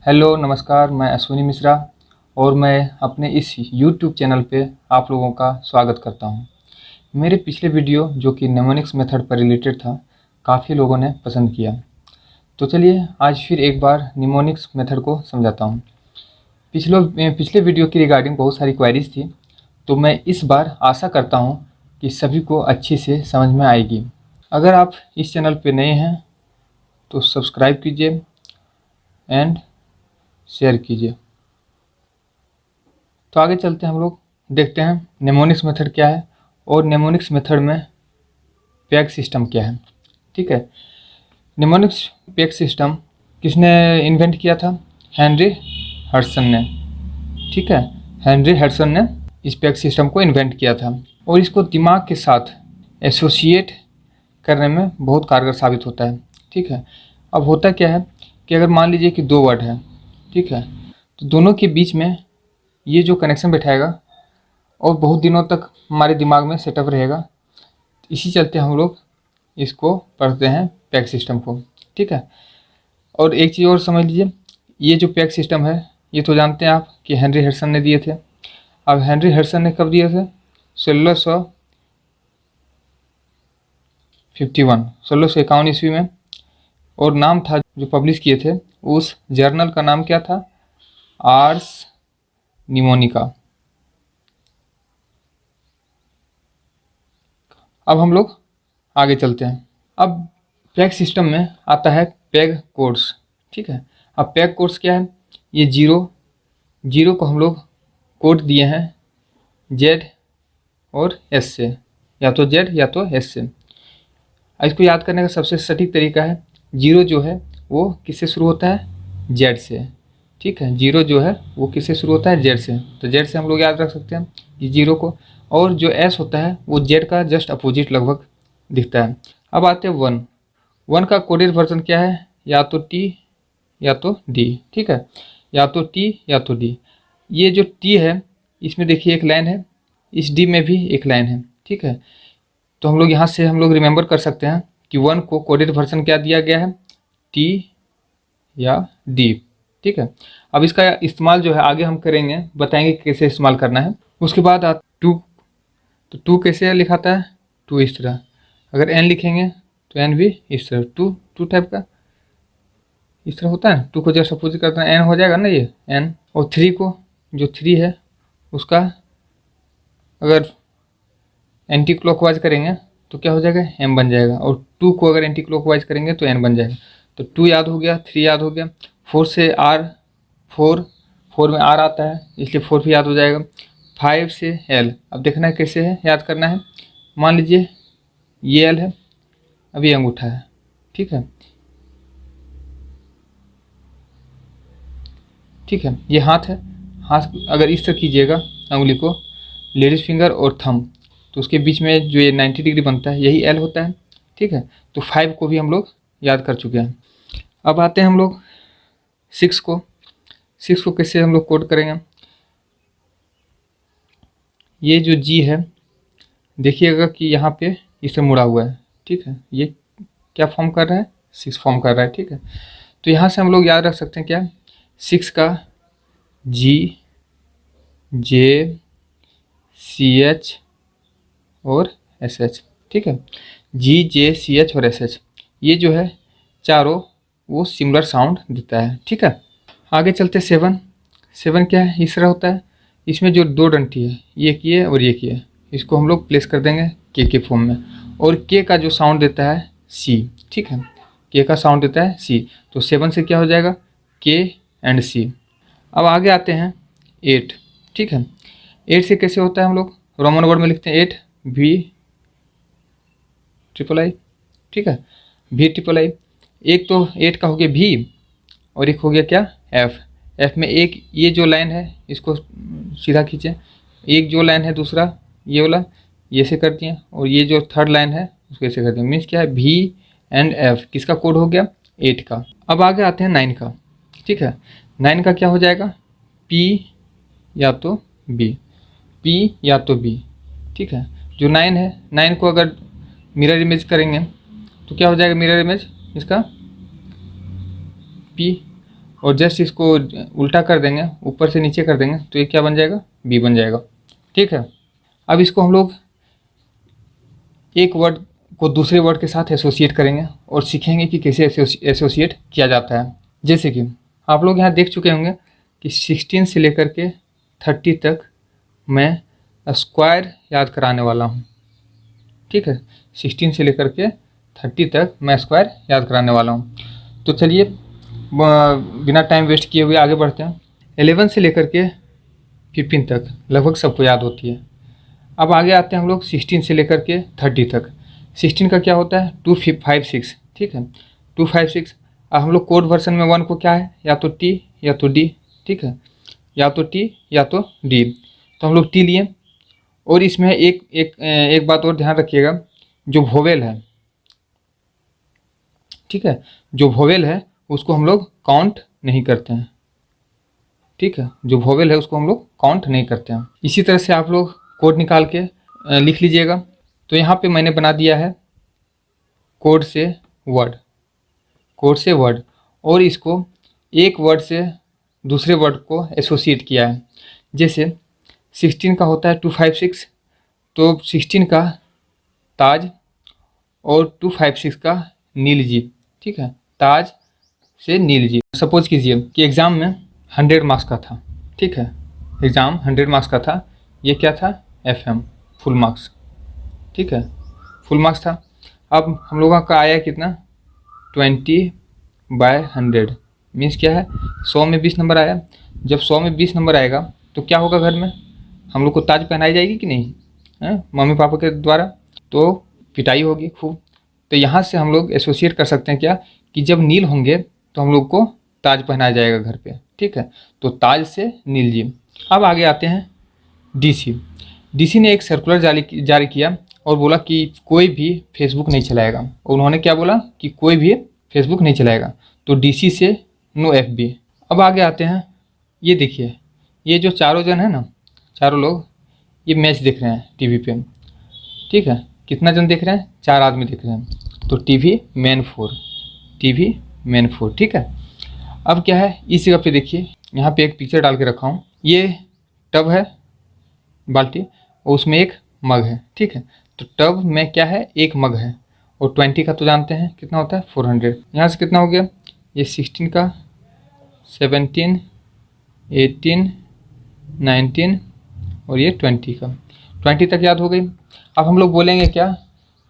Hello नमस्कार, मैं अश्विनी मिश्रा और मैं अपने इस यूट्यूब चैनल पे आप लोगों का स्वागत करता हूँ। मेरे पिछले वीडियो जो कि निमोनिक्स मेथड पर रिलेटेड था, काफ़ी लोगों ने पसंद किया। तो चलिए आज फिर एक बार निमोनिक्स मेथड को समझाता हूँ। पिछले वीडियो की रिगार्डिंग बहुत सारी क्वेरीज थी, तो मैं इस बार आशा करता हूँ कि सभी को अच्छी से समझ में आएगी। अगर आप इस चैनल पे नए हैं तो सब्सक्राइब कीजिए एंड शेयर कीजिए। तो आगे चलते हैं, हम लोग देखते हैं निमोनिक्स मेथड क्या है और निमोनिक्स मेथड में पैग सिस्टम क्या है। ठीक है, निमोनिक्स पैग सिस्टम किसने इन्वेंट किया था? हेनरी हडसन ने। ठीक है, हेनरी हडसन ने इस पैग सिस्टम को इन्वेंट किया था और इसको दिमाग के साथ एसोसिएट करने में बहुत कारगर साबित होता है। ठीक है, अब होता क्या है कि अगर मान लीजिए कि दो वर्ड है, ठीक है, तो दोनों के बीच में ये जो कनेक्शन बैठाएगा और बहुत दिनों तक हमारे दिमाग में सेटअप रहेगा। इसी चलते हम लोग इसको पढ़ते हैं पैग सिस्टम को। ठीक है, और एक चीज़ और समझ लीजिए, ये जो पैग सिस्टम है ये तो जानते हैं आप कि हेनरी हडसन ने दिए थे। अब हेनरी हडसन ने कब दिए थे? 1651 ईस्वी में, और नाम था जो पब्लिश किए थे उस जर्नल का नाम क्या था? आर्स निमोनिका। अब हम लोग आगे चलते हैं। अब पैग सिस्टम में आता है पैग कोड्स। ठीक है, अब पैग कोड्स क्या है? ये जीरो को हम लोग कोड दिए हैं जेड और एस से, या तो जेड या तो एस से। इसको याद करने का सबसे सटीक तरीका है, जीरो जो है वो किससे शुरू होता है? जेड से। ठीक है, जीरो जो है वो किससे शुरू होता है? जेड से। तो जेड से हम लोग याद रख सकते हैं कि जीरो को, और जो एस होता है वो जेड का जस्ट अपोजिट लगभग दिखता है। अब आते हैं वन का कोडेड वर्जन क्या है? या तो टी या तो डी। ठीक है, या तो टी या तो डी। ये जो टी है इसमें देखिए एक लाइन है, इस डी में भी एक लाइन है। ठीक है, तो हम लोग यहाँ से हम लोग रिमेंबर कर सकते हैं कि वन को कोडेड वर्जन क्या दिया गया है? टी या डी। ठीक है, अब इसका इस्तेमाल जो है आगे हम करेंगे, बताएंगे कैसे इस्तेमाल करना है। उसके बाद टू, तो टू कैसे लिखाता है? टू इस तरह। अगर एन लिखेंगे तो एन भी इस तरह, टू टाइप का इस तरह होता है। टू को जस्ट अपोजिट करते हैं, एन हो जाएगा ना ये एन। और थ्री को, जो थ्री है उसका अगर एंटी क्लॉकवाइज करेंगे तो क्या हो जाएगा? एम बन जाएगा। और टू को अगर एंटी क्लॉकवाइज करेंगे तो एन बन जाएगा। तो टू याद हो गया, थ्री याद हो गया, फोर से आर, फोर में आर आता है इसलिए फोर भी याद हो जाएगा। फाइव से एल, अब देखना है कैसे है याद करना है। मान लीजिए ये एल है, अब ये अंगूठा है। ठीक है, ठीक है, ये हाथ है। हाथ अगर इस तरह कीजिएगा उंगली को, लेडीज फिंगर और थंब, तो उसके बीच में जो ये 90 डिग्री बनता है यही एल होता है। ठीक है, तो 5 को भी हम लोग याद कर चुके हैं। अब आते हैं हम लोग 6 को। 6 को कैसे हम लोग कोड करेंगे? ये जो जी है देखिएगा कि यहाँ पे इसे मुड़ा हुआ है। ठीक है, ये क्या फॉर्म कर रहा है? 6 फॉर्म कर रहा है। ठीक है, तो यहाँ से हम लोग याद रख सकते हैं क्या? 6 का जी, जे, सी एच और एस एच। ठीक है, जी, जे, सी एच और एस एच, ये जो है चारों वो सिमिलर साउंड देता है। ठीक है, आगे चलते 7। 7 क्या है? इस तरह होता है, इसमें जो दो डंठी है ये की है और ये की है, इसको हम लोग प्लेस कर देंगे के फॉर्म में, और के का जो साउंड देता है सी। ठीक है, के का साउंड देता है सी, तो 7 से क्या हो जाएगा? के एंड सी। अब आगे आते हैं 8। ठीक है, 8 से कैसे होता है? हम लोग रोमन वर्ड में लिखते हैं 8 वी ट्रिपल आई। ठीक है, वी ट्रिपल आई। एक तो 8 का हो गया भी, और एक हो गया क्या? एफ। एफ में एक ये जो लाइन है इसको सीधा खींचे, एक जो लाइन है दूसरा ये वाला ये से कर दिए, और ये जो थर्ड लाइन है उसको ऐसे कर दिए। मीन्स क्या है? भी एंड एफ किसका कोड हो गया? 8 का। अब आगे आते हैं 9 का। ठीक है, 9 का क्या हो जाएगा? पी या तो बी, पी या तो बी। ठीक है, जो 9 है, 9 को अगर मिरर इमेज करेंगे तो क्या हो जाएगा मिरर इमेज इसका? पी। और जस्ट इसको उल्टा कर देंगे, ऊपर से नीचे कर देंगे, तो ये क्या बन जाएगा, बी बन जाएगा। ठीक है, अब इसको हम लोग एक वर्ड को दूसरे वर्ड के साथ एसोसिएट करेंगे और सीखेंगे कि कैसे एसोसिएट किया जाता है। जैसे कि आप लोग यहाँ देख चुके होंगे कि 16 से लेकर के 30 तक मैं स्क्वायर याद कराने वाला हूँ। ठीक है, 16 से लेकर के 30 तक मैं स्क्वायर याद कराने वाला हूँ। तो चलिए बिना टाइम वेस्ट किए हुए आगे बढ़ते हैं। 11 से लेकर के 15 तक लगभग सबको याद होती है। अब आगे आते हैं हम लोग 16 से लेकर के 30 तक। 16 का क्या होता है, 2 5 6। ठीक है, 2 5 6। अब हम लोग कोड वर्जन में 1 को क्या है, या तो टी या तो डी। ठीक है, या तो टी या तो डी। तो हम लोग टी लिए, और इसमें एक बात और ध्यान रखिएगा, जो वोवेल है, ठीक है, जो वोवेल है उसको हम लोग काउंट नहीं करते हैं। ठीक है, जो वोवेल है उसको हम लोग काउंट नहीं करते हैं। इसी तरह से आप लोग कोड निकाल के लिख लीजिएगा। तो यहाँ पे मैंने बना दिया है कोड से वर्ड, कोड से वर्ड, और इसको एक वर्ड से दूसरे वर्ड को एसोसिएट किया है। जैसे 16 का होता है 2 5 6, तो 16 का ताज और 2 5 6 का नील जी। ठीक है, ताज से नील जी। सपोज कीजिए कि एग्ज़ाम में 100 मार्क्स का था। ठीक है, एग्ज़ाम 100 मार्क्स का था, ये क्या था, FM फुल मार्क्स। ठीक है, फुल मार्क्स था। अब हम लोगों का आया कितना, 20/100 मीन्स क्या है, 100 में 20 नंबर आया। जब 100 में 20 नंबर आएगा तो क्या होगा, घर में हम लोग को ताज पहनाई जाएगी कि नहीं है, मम्मी पापा के द्वारा, तो पिटाई होगी खूब। तो यहाँ से हम लोग एसोसिएट कर सकते हैं क्या, कि जब नील होंगे तो हम लोग को ताज पहनाया जाएगा घर पे। ठीक है, तो ताज से नील जी। अब आगे आते हैं DC। DC ने एक सर्कुलर जारी किया और बोला कि कोई भी फेसबुक नहीं चलाएगा। उन्होंने क्या बोला कि कोई भी फेसबुक नहीं चलाएगा, तो DC से नो FB। अब आगे आते हैं, ये देखिए, ये जो चारों जन है ना, चारों लोग ये मैच देख रहे हैं टीवी पे। ठीक है, कितना जन देख रहे हैं, 4 आदमी देख रहे हैं। तो टीवी मैन 4। ठीक है, अब क्या है, इस जगह पे देखिए, यहाँ पे एक पिक्चर डाल के रखा हूँ। ये टब है, बाल्टी, और उसमें एक मग है। ठीक है, तो टब में क्या है, एक मग है, और 20 का तो जानते हैं कितना होता है, 400। यहाँ से कितना हो गया, ये 16 का, 17, 18, 19 और ये 20 का। 20 तक याद हो गई। अब हम लोग बोलेंगे क्या,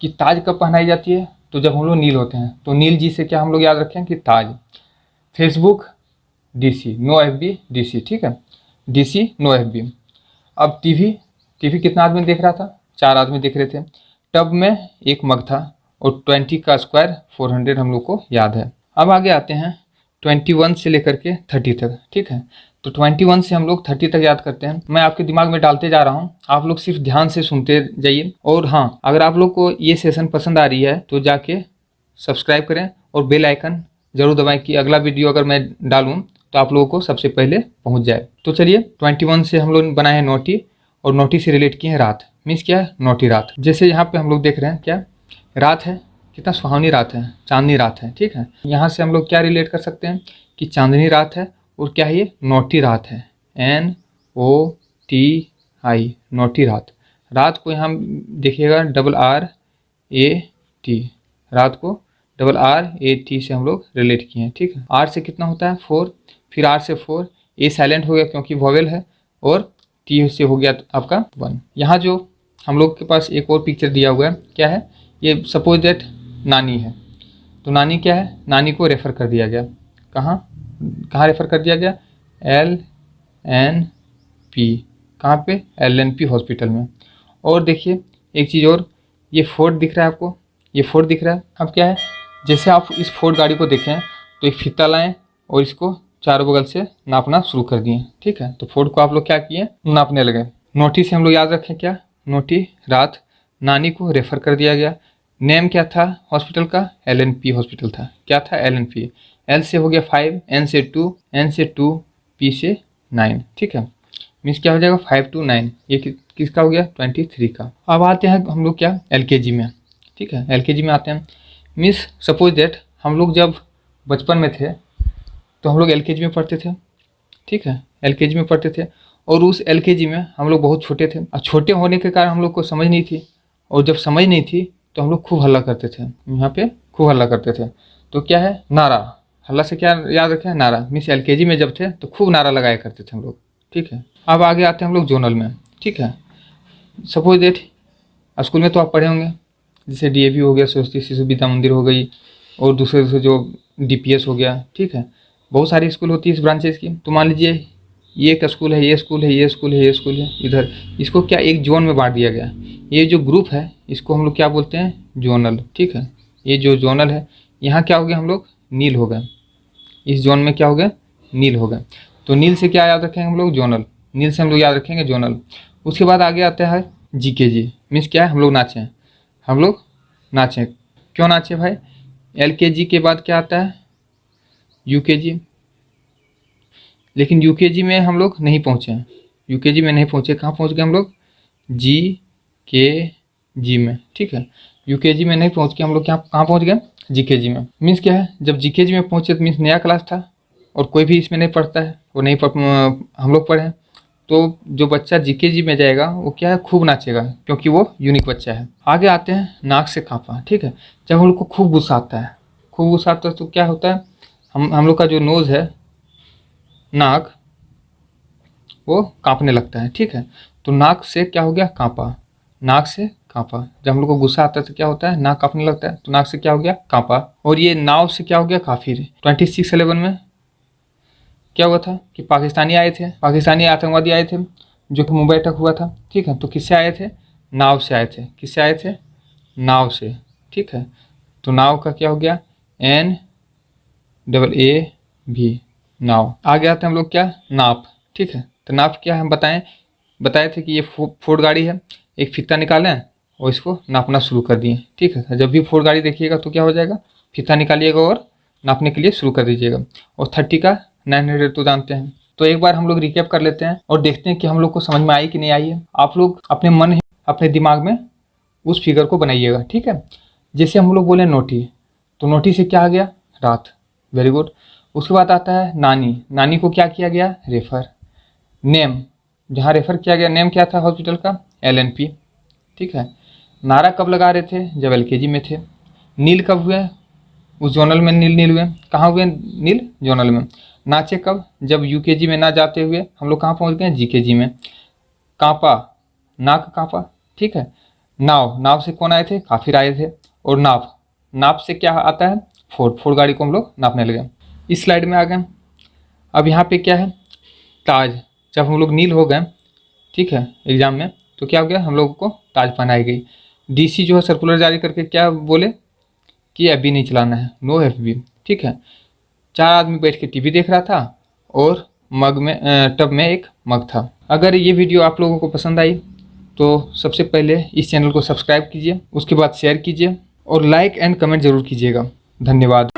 कि ताज कब पहनाई जाती है, तो जब हम लोग नील होते हैं। तो नील जी से क्या हम लोग याद रखें कि ताज। Facebook DC, no FB DC। ठीक है, DC नो FB। अब टीवी कितना आदमी देख रहा था, 4 आदमी देख रहे थे। टब में एक मग था, और 20 का स्क्वायर 400 हम लोग को याद है। अब आगे आते हैं 21 से लेकर के 30 तक। ठीक है, तो 21 से हम लोग 30 तक याद करते हैं। मैं आपके दिमाग में डालते जा रहा हूँ, आप लोग सिर्फ ध्यान से सुनते जाइए। और हाँ, अगर आप लोग को ये सेशन पसंद आ रही है तो जाके सब्सक्राइब करें और बेल आइकन जरूर दबाएं, कि अगला वीडियो अगर मैं डालूँ तो आप लोगों को सबसे पहले पहुंच जाए। तो चलिए 21 से हम लोग बनाए हैं नोटी, और नोटी से रिलेट किए हैं रात। मीन्स क्या है, नोटी रात। जैसे यहाँ पे हम लोग देख रहे हैं क्या, रात है, कितना सुहावनी रात है, चांदनी रात है। ठीक है, यहाँ से हम लोग क्या रिलेट कर सकते हैं, कि चांदनी रात है, और क्या है, ये नोटी रात है, NOTI, नोटी रात। रात को यहाँ देखिएगा RRAT, रात को RRAT से हम लोग रिलेट किए हैं। ठीक है, R से कितना होता है, 4, फिर R से 4, A साइलेंट हो गया क्योंकि वॉवेल है, और T से हो गया आपका 1। यहाँ जो हम लोग के पास एक और पिक्चर दिया हुआ है, क्या है, ये सपोज दैट नानी है। तो नानी क्या है, नानी को रेफ़र कर दिया गया, कहाँ रेफ़र कर दिया गया, LNP, कहाँ पे, LNP हॉस्पिटल में। और देखिए एक चीज़ और, ये फोर्ड दिख रहा है आपको, ये फोर्ड दिख रहा है। अब क्या है, जैसे आप इस फोर्ड गाड़ी को देखें तो एक फीता लाएं और इसको चारों बगल से नापना शुरू कर दिए। ठीक है, तो फोर्ड को आप लोग क्या किए, नापने लगे। नोटी से हम लोग याद रखें क्या, नोटी रात, नानी को रेफ़र कर दिया गया। नेम क्या था हॉस्पिटल का, LNP हॉस्पिटल था। क्या था, LNP। L से हो गया 5, N से 2, N से 2, P से 9। ठीक है, मीन्स क्या हो जाएगा, 5 to 9। ये किसका हो गया, 23 का। अब आते हैं हम लोग क्या, LKG में। ठीक है, LKG में आते हैं। मीन्स सपोज दैट हम लोग जब बचपन में थे तो हम लोग LKG में पढ़ते थे, ठीक है, LKG में पढ़ते थे। और उस LKG में हम लोग बहुत छोटे थे, और छोटे होने के कारण हम लोग को समझ नहीं थी, और जब समझ नहीं थी तो हम लोग खूब हल्ला करते थे, यहाँ पे खूब हल्ला करते थे। तो क्या है, नारा, हल्ला से क्या याद रखें, नारा। मीन्स LKG में जब थे तो खूब नारा लगाया करते थे हम लोग, ठीक है। अब आगे आते हैं हम लोग जोनल में, ठीक है। सपोज डेट स्कूल में तो आप पढ़े होंगे, जैसे DAV हो गया, सरस्वती शिशु विद्या मंदिर हो गई, और दूसरे दूसरे जो DPS हो गया, ठीक है। बहुत सारी स्कूल होती है इस ब्रांचेज की। तो मान लीजिए ये एक स्कूल है, ये स्कूल है, ये स्कूल है, ये स्कूल है, इधर इसको क्या एक जोन में बांट दिया गया। ये जो ग्रुप है इसको हम लोग क्या बोलते हैं, जोनल, ठीक है। ये जो जोनल है, यहाँ क्या हो गया, हम लोग नील हो गए, इस जोन में क्या हो गया, नील हो गए। तो नील से क्या याद रखेंगे हम लोग, जोनल, नील से हम लोग याद रखेंगे जोनल। उसके बाद आगे आता है GKG, मीन्स क्या है, हम लोग नाचें, हम लोग नाचें। क्यों नाचे भाई, LKG के बाद क्या आता है, UKG। लेकिन UKG में हम लोग नहीं पहुँचे, UKG में नहीं पहुँचे, कहाँ पहुँच गए हम लोग, GKG में, ठीक है। UKG में नहीं पहुँच के हम लोग कहाँ पहुँच गए, GKG में। मीन्स क्या है, जब GKG में पहुँचे तो मीन्स नया क्लास था, और कोई भी इसमें नहीं पढ़ता है, वो नहीं हम लोग पढ़े। तो जो बच्चा GKG में जाएगा वो क्या है, खूब नाचेगा, क्योंकि वो यूनिक बच्चा है। आगे आते हैं नाक से काँपा, ठीक है। जब हम लोग को खूब गुस्सा आता है, खूब गुस्सा आता है तो क्या होता है, हम लोग का जो नोज़ है, नाक, वो काँपने लगता है, ठीक है। तो नाक से क्या हो गया, काँपा, नाक से काँपा। जब हम लोग को गुस्सा आता है तो क्या होता है, नाक काँपने लगता है, तो नाक से क्या हो गया, काँपा। और ये नाव से क्या हो गया, काफिर। 26/11 में क्या हुआ था कि पाकिस्तानी आए थे, पाकिस्तानी आतंकवादी आए थे, जो कि मुंबई अटैक हुआ था, ठीक है। तो किससे आए थे, नाव से आए थे। किससे आए थे, नाव से, ठीक है। तो नाव का क्या हो गया, NAAV, नाव। आगे आते हैं हम लोग क्या, नाप, ठीक है। तो नाप क्या हम बताए थे कि ये फोर्ड गाड़ी है, एक फीता निकालें और इसको नापना शुरू कर दिए, ठीक है। जब भी फोर्ड गाड़ी देखिएगा तो क्या हो जाएगा, फीता निकालिएगा और नापने के लिए शुरू कर दीजिएगा। और 30 का 900 तो जानते हैं। तो एक बार हम लोग रिकैप कर लेते हैं और देखते हैं कि हम लोग को समझ में आई कि नहीं आई है। आप लोग अपने दिमाग में उस फिगर को बनाइएगा, ठीक है। जैसे हम लोग बोले नोटी, तो नोटी से क्या आ गया, रात, वेरी गुड। उसके बाद आता है नानी, नानी को क्या किया गया, रेफर। नेम, जहाँ रेफर किया गया, नेम क्या था हॉस्पिटल का, LNP, ठीक है। नारा कब लगा रहे थे, जब LKG में थे। नील कब हुए, उस जोनल में नील हुए, कहाँ हुए नील, जोनल में। नाचे कब, जब UKG में ना जाते हुए हम लोग कहाँ पहुँच गए, GKG में। काँपा, नाक काँपा, ठीक है। नाव से कौन आए थे, काफिर आए थे। और नाप से क्या आता है, फोर्ड गाड़ी को हम लोग नापने लगे। इस स्लाइड में आ गए। अब यहाँ पे क्या है, ताज, जब हम लोग नील हो गए, ठीक है, एग्जाम में, तो क्या हो गया, हम लोगों को ताज पहनाई गई। DC जो है सर्कुलर जारी करके क्या बोले कि FB नहीं चलाना है, नो FB, ठीक है। 4 आदमी बैठ के TV देख रहा था, और टब में एक मग था। अगर ये वीडियो आप लोगों को पसंद आई तो सबसे पहले इस चैनल को सब्सक्राइब कीजिए, उसके बाद शेयर कीजिए, और लाइक एंड कमेंट ज़रूर कीजिएगा। धन्यवाद।